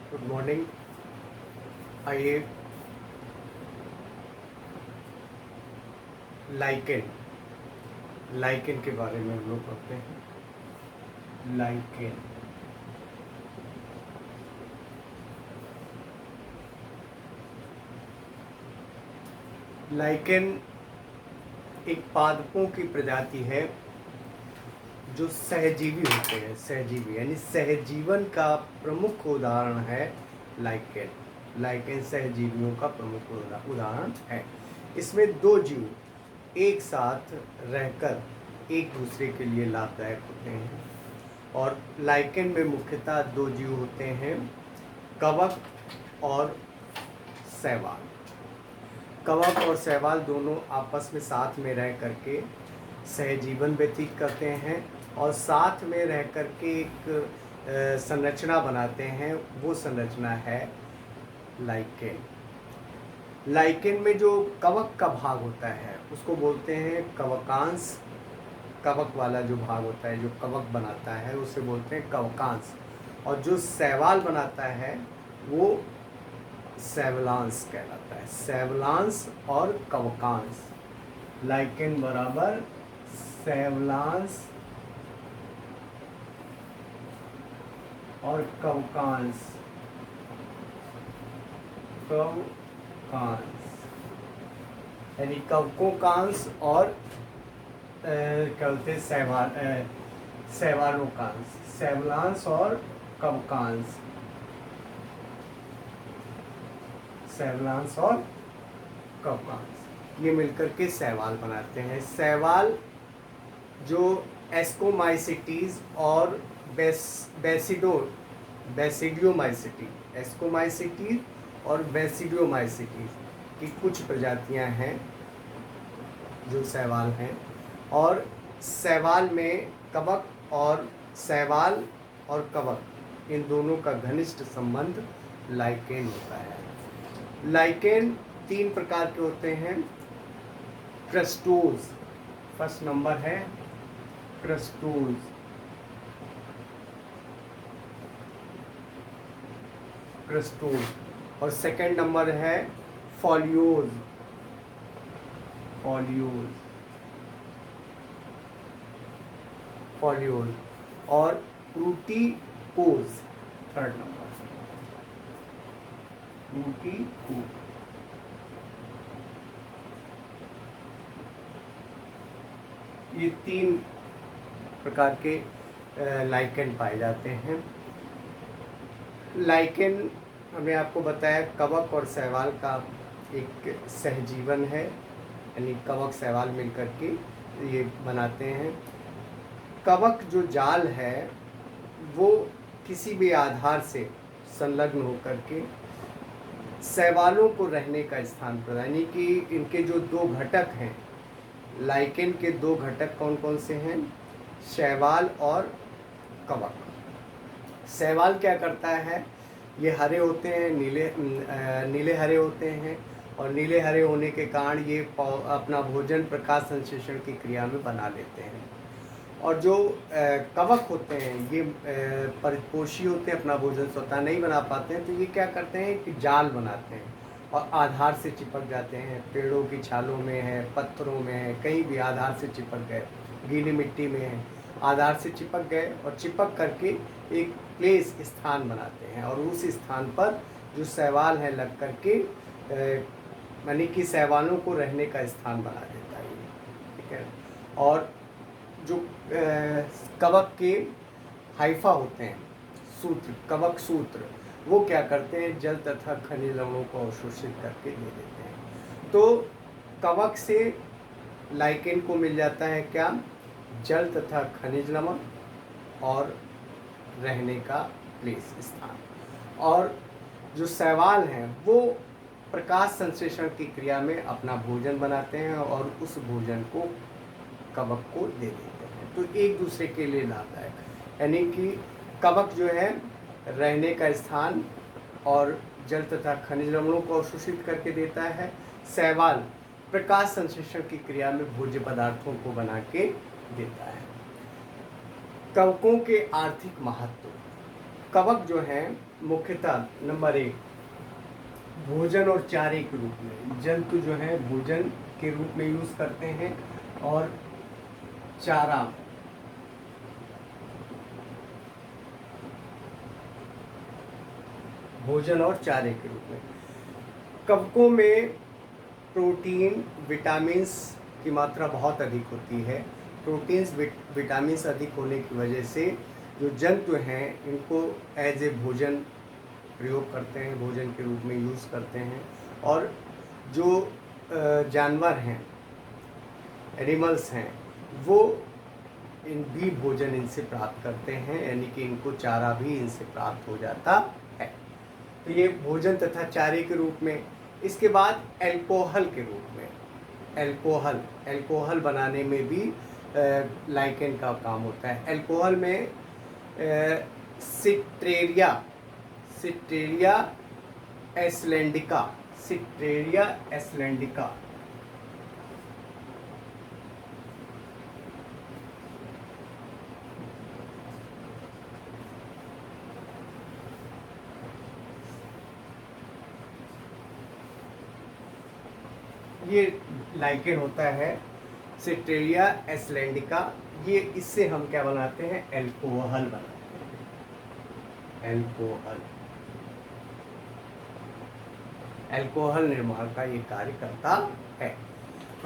Good morning. आइए lichen lichen के बारे में हम लोग पढ़ते हैं। लाइकेन एक पादपों की प्रजाति है जो सहजीवी होते हैं। सहजीवी यानी सहजीवन का प्रमुख उदाहरण है लाइकेन। लाइकेन सहजीवियों का प्रमुख उदाहरण है। इसमें दो जीव एक साथ रहकर एक दूसरे के लिए लाभदायक होते हैं। और लाइकेन में मुख्यतः दो जीव होते हैं, कवक और शैवाल। कवक और शैवाल दोनों आपस में साथ में रह करके सहजीवन व्यतीत करते हैं और साथ में रह करके एक संरचना बनाते हैं। वो संरचना है लाइकेन। लाइकेन में जो कवक का भाग होता है उसको बोलते हैं कवकांश। कवक वाला जो भाग होता है, जो कवक बनाता है, उसे बोलते हैं कवकांश। और जो शैवाल बनाता है वो शैवलांश कहलाता है। शैवलांश और कवकांश। लाइकेन बराबर शैवलांश और कवकांश। यानी कवकों कांश और क्या बोलते हैं शैवालों कांश। शैवलांश और कवकांश। शैवलांश और कवकांश ये मिलकर के शैवाल बनाते हैं। शैवाल जो एस्कोमाइसिटीज और बेसिडियोमाइसिटी, एस्कोमाइसिटीज और बेसिडियोमाइसिटीज की कुछ प्रजातियां हैं जो शैवाल हैं। और शैवाल में कवक और शैवाल और कवक इन दोनों का घनिष्ठ संबंध लाइकेन होता है। लाइकेन तीन प्रकार के होते हैं। क्रस्टोज, फर्स्ट नंबर है क्रस्टोज। और सेकंड नंबर है फॉलियोज। और प्रूटिकोज, थर्ड नंबर प्रूटिकोज। ये तीन प्रकार के लाइकेन पाए जाते हैं। लाइकेन हमने आपको बताया कवक और शैवाल का एक सहजीवन है, यानी कवक शैवाल मिलकर के ये बनाते हैं। कवक जो जाल है वो किसी भी आधार से संलग्न होकर के शैवालों को रहने का स्थान प्रदान, यानी कि इनके जो दो घटक हैं, लाइकेन के दो घटक कौन कौन से हैं, शैवाल और कवक। शैवाल क्या करता है, ये हरे होते हैं, नीले हरे होते हैं और नीले हरे होने के कारण ये अपना भोजन प्रकाश संश्लेषण की क्रिया में बना लेते हैं। और जो कवक होते हैं ये परिपोषी होते हैं, अपना भोजन स्वतः नहीं बना पाते हैं, तो ये क्या करते हैं कि जाल बनाते हैं और आधार से चिपक जाते हैं। पेड़ों की छालों में है, पत्थरों में है, कहीं भी आधार से चिपक गए, गीली मिट्टी में है, आधार से चिपक गए और चिपक करके एक प्लेस स्थान बनाते हैं और उस स्थान पर जो शैवाल है लग करके यानी कि शैवालों को रहने का स्थान बना देता है। ठीक है। और जो कवक के हाइफा होते हैं, सूत्र, कवक सूत्र, वो क्या करते हैं, जल तथा खनिज लवणों को अवशोषित करके दे देते हैं। तो कवक से लाइकेन को मिल जाता है क्या, जल तथा खनिज लवण और रहने का प्लेस, स्थान। और जो शैवाल हैं वो प्रकाश संश्लेषण की क्रिया में अपना भोजन बनाते हैं और उस भोजन को कवक को दे देते हैं। तो एक दूसरे के लिए लाभदायक, यानी कि कवक जो है रहने का स्थान और जल तथा खनिज लवणों को अवशोषित करके देता है। शैवाल प्रकाश संश्लेषण की क्रिया में भोज्य पदार्थों को बना के देता है। कवकों के आर्थिक महत्व। कवक जो है मुख्यतः नंबर 1 भोजन और चारे के रूप में, जंतु जो है भोजन के रूप में यूज करते हैं और चारा भोजन और चारे के रूप में। कवकों में प्रोटीन विटामिन्स की मात्रा बहुत अधिक होती है। प्रोटीन्स विटामिन्स अधिक होने की वजह से जो जंतु हैं इनको एज ए भोजन प्रयोग करते हैं, भोजन के रूप में यूज़ करते हैं। और जो जानवर हैं, एनिमल्स हैं, वो इन भी भोजन इनसे प्राप्त करते हैं, यानी कि इनको चारा भी इनसे प्राप्त हो जाता है। तो ये भोजन तथा चारे के रूप में। इसके बाद अल्कोहल के रूप में, अल्कोहल बनाने में भी लाइकेन का काम होता है। अल्कोहल में सिट्रेरिया एस्लेंडिका ये लाइकेन होता है, सिट्रेरिया एस्लेंडिका। ये इससे हम क्या बनाते हैं, अल्कोहल बनाते हैं। अल्कोहल निर्माण का ये कार्य करता है।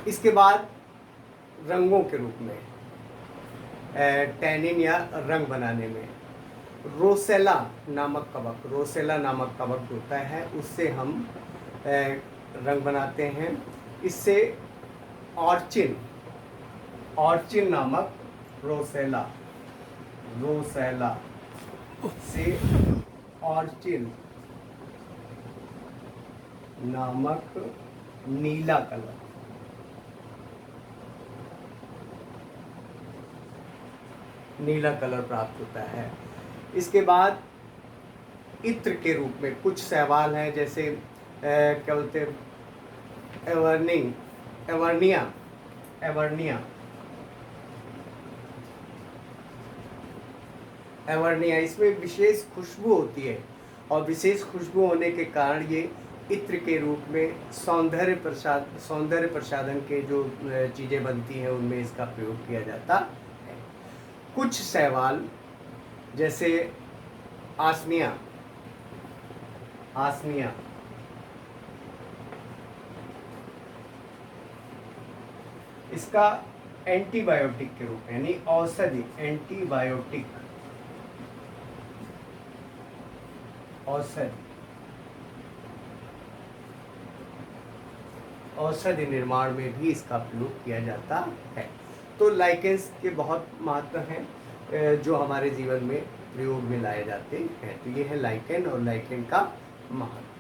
इसके बाद रंगों के रूप में, टैनिन या रंग बनाने में रोसेला नामक कवक होता है, उससे हम रंग बनाते हैं। इससे ऑर्चिन नामक रोसेला से ऑर्चिन नामक नीला कलर प्राप्त होता है। इसके बाद इत्र के रूप में कुछ शैवाल हैं, जैसे क्या बोलते हैं, एवर्निया। इसमें विशेष खुशबू होती है और विशेष खुशबू होने के कारण ये इत्र के रूप में सौंदर्य प्रसाधन के जो चीज़ें बनती हैं उनमें इसका प्रयोग किया जाता है। कुछ शैवाल जैसे आसनिया इसका एंटीबायोटिक के रूप में, यानी औषधि, औषधि निर्माण में भी इसका प्रयोग किया जाता है। तो लाइकेंस के बहुत महत्व हैं जो हमारे जीवन में प्रयोग में लाए जाते हैं। तो ये है लाइकेन और लाइकेन का महत्व।